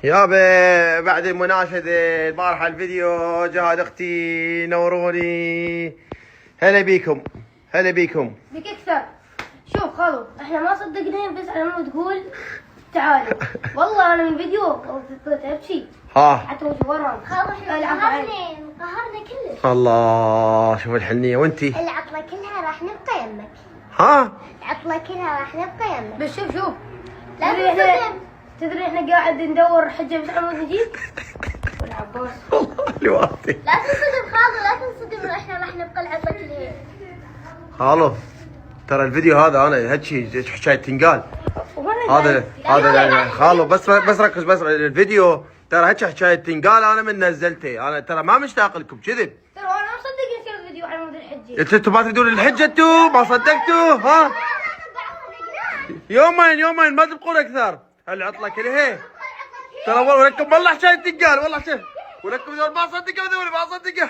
يابا بعد المناشدة البارحة الفيديو جهاد اختي نوروني. هلا بيكم هلا بيكم. بك اكثر. شوف خالو احنا ما صدقنا بس على ما تقول تعالوا. والله انا من الفيديو طلعت ابكي. حتى وجه ورم. خالو احنا قهرنا كلش. الله شوف الحنية وانتي. العطلة كلها راح نبقى يمك. العطلة كلها راح نبقى يمك. بس شوف لا تنصدم. تدري احنا قاعد ندور حجة بس حمود نجيب. والعباس. والله لواتي. لا تنصدم خالو لا تنصدم احنا راح نبقى العطلة كلها. خالو ترى الفيديو هذا انا هيك حكاية تنقال. هذا خالو بس ركز بس الفيديو ترى هيك حكاية تنقال. انا من نزلته انا ترى ما مشتاق لكم كذب. ترى انا ما صدق نسوي فيديو على مود الحجة. انتوا ما تريدون الحجة انتوا ما صدقتوا يومين ما تبقون اكثر. العطلة كلها ترى ولكم والله حكاية تنقال والله ولكم ما صدقوا ما صدقوا